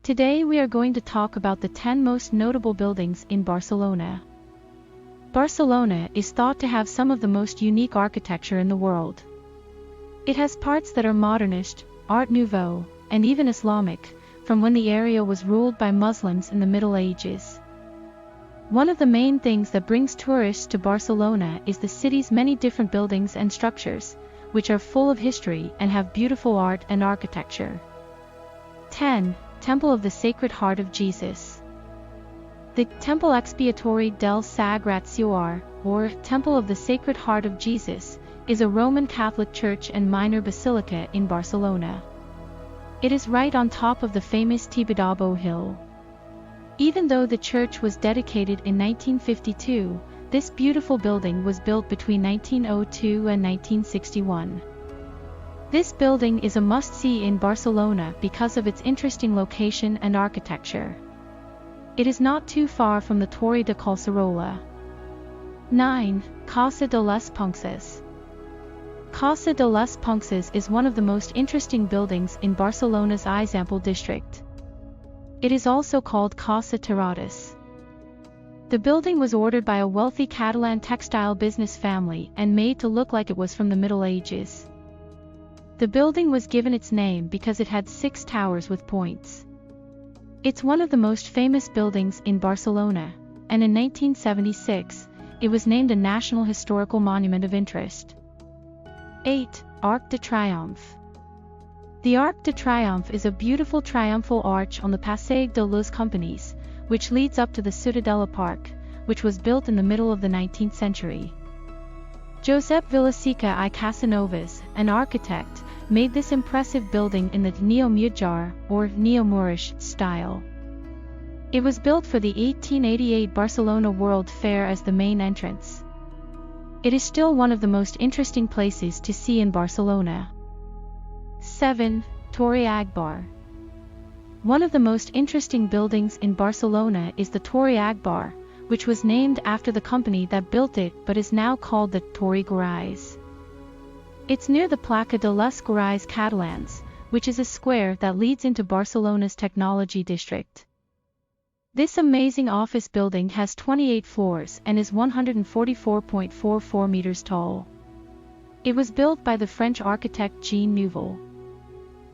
Today we are going to talk about the 10 most notable buildings in Barcelona. Barcelona is thought to have some of the most unique architecture in the world. It has parts that are modernist, Art Nouveau, and even Islamic, from when the area was ruled by Muslims in the Middle Ages. One of the main things that brings tourists to Barcelona is the city's many different buildings and structures, which are full of history and have beautiful art and architecture. 10. Temple of the Sacred Heart of Jesus. The Temple Expiatory del Sagrat Cor, or Temple of the Sacred Heart of Jesus, is a Roman Catholic church and minor basilica in Barcelona. It is right on top of the famous Tibidabo Hill. Even though the church was dedicated in 1952, this beautiful building was built between 1902 and 1961. This building is a must-see in Barcelona because of its interesting location and architecture. It is not too far from the Torre de Collserola. 9. Casa de les Punxes. Casa de les Punxes is one of the most interesting buildings in Barcelona's Eixample district. It is also called Casa Terradas. The building was ordered by a wealthy Catalan textile business family and made to look like it was from the Middle Ages. The building was given its name because it had 6 towers with points. It's one of the most famous buildings in Barcelona, and in 1976, it was named a National Historical Monument of Interest. 8. Arc de Triomphe. The Arc de Triomphe is a beautiful triumphal arch on the Passeig de les Companys, which leads up to the Ciutadella Park, which was built in the middle of the 19th century. Josep Vilaseca I Casanovas, an architect, made this impressive building in the Neo-Mudéjar, or Neo-Moorish, style. It was built for the 1888 Barcelona World Fair as the main entrance. It is still one of the most interesting places to see in Barcelona. 7. Torre Agbar. One of the most interesting buildings in Barcelona is the Torre Agbar, which was named after the company that built it but is now called the Torre Guimarães. It's near the Plaça de les Guimarães Catalans, which is a square that leads into Barcelona's technology district. This amazing office building has 28 floors and is 144.44 meters tall. It was built by the French architect Jean Nouvel.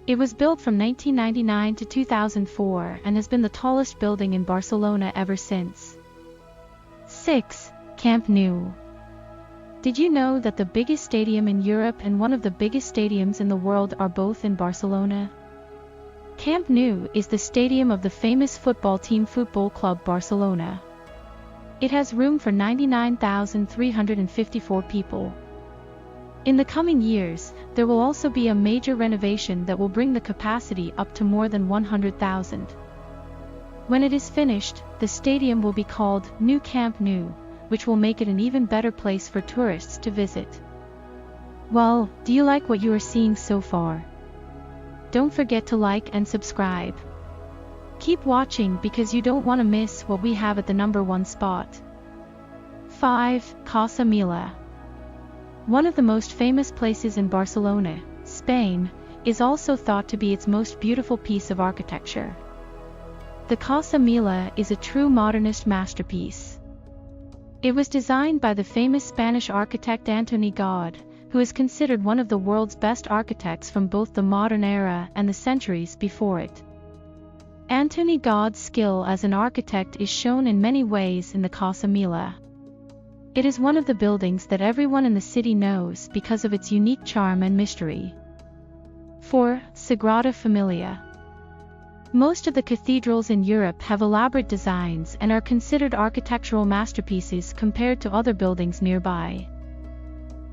It was built from 1999 to 2004 and has been the tallest building in Barcelona ever since. 6. Camp Nou. Did you know that the biggest stadium in Europe and one of the biggest stadiums in the world are both in Barcelona? Camp Nou is the stadium of the famous football team Futbol Club Barcelona. It has room for 99,354 people. In the coming years, there will also be a major renovation that will bring the capacity up to more than 100,000. When it is finished, the stadium will be called New Camp Nou, which will make it an even better place for tourists to visit. Well, do you like what you are seeing so far? Don't forget to like and subscribe. Keep watching because you don't want to miss what we have at the number 1 spot. 5. Casa Milà. One of the most famous places in Barcelona, Spain, is also thought to be its most beautiful piece of architecture. The Casa Milà is a true modernist masterpiece. It was designed by the famous Spanish architect Antoni Gaudí, who is considered one of the world's best architects from both the modern era and the centuries before it. Antoni Gaudí's skill as an architect is shown in many ways in the Casa Milà. It is one of the buildings that everyone in the city knows because of its unique charm and mystery. 4. Sagrada Familia. Most of the cathedrals in Europe have elaborate designs and are considered architectural masterpieces compared to other buildings nearby.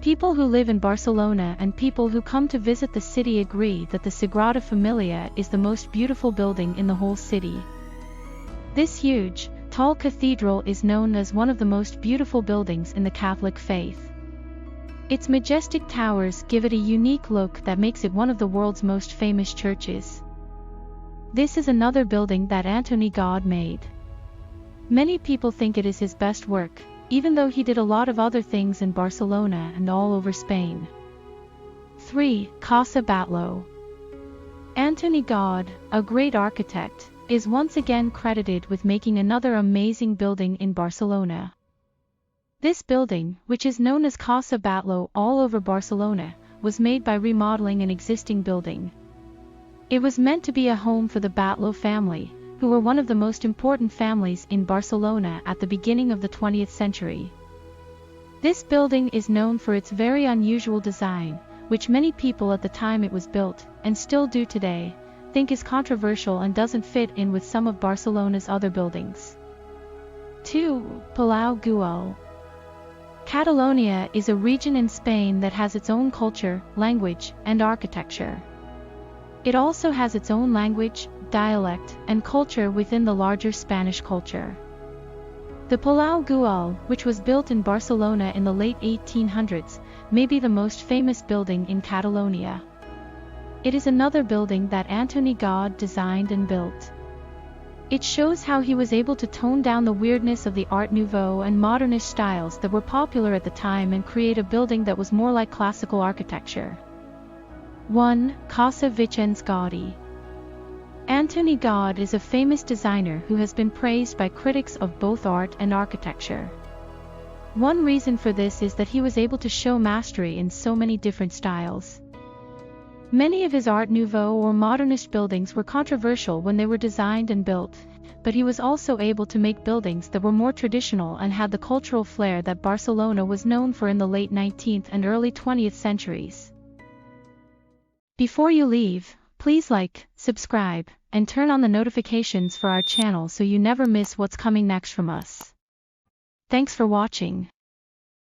People who live in Barcelona and people who come to visit the city agree that the Sagrada Familia is the most beautiful building in the whole city. This huge, tall cathedral is known as one of the most beautiful buildings in the Catholic faith. Its majestic towers give it a unique look that makes it one of the world's most famous churches. This is another building that Antoni Gaudí made. Many people think it is his best work, even though he did a lot of other things in Barcelona and all over Spain. 3. Casa Batlló. Antoni Gaudí, a great architect, is once again credited with making another amazing building in Barcelona. This building, which is known as Casa Batlló all over Barcelona, was made by remodeling an existing building. It was meant to be a home for the Batlló family, who were one of the most important families in Barcelona at the beginning of the 20th century. This building is known for its very unusual design, which many people at the time it was built, and still do today, think is controversial and doesn't fit in with some of Barcelona's other buildings. 2. Palau Güell. Catalonia is a region in Spain that has its own culture, language, and architecture. It also has its own language, dialect, and culture within the larger Spanish culture. The Palau Güell, which was built in Barcelona in the late 1800s, may be the most famous building in Catalonia. It is another building that Antoni Gaudí designed and built. It shows how he was able to tone down the weirdness of the Art Nouveau and modernist styles that were popular at the time and create a building that was more like classical architecture. 1. Casa Vicenç Gaudí. Antoni Gaudí is a famous designer who has been praised by critics of both art and architecture. One reason for this is that he was able to show mastery in so many different styles. Many of his Art Nouveau or modernist buildings were controversial when they were designed and built, but he was also able to make buildings that were more traditional and had the cultural flair that Barcelona was known for in the late 19th and early 20th centuries. Before you leave, please like, subscribe, and turn on the notifications for our channel so you never miss what's coming next from us. Thanks for watching.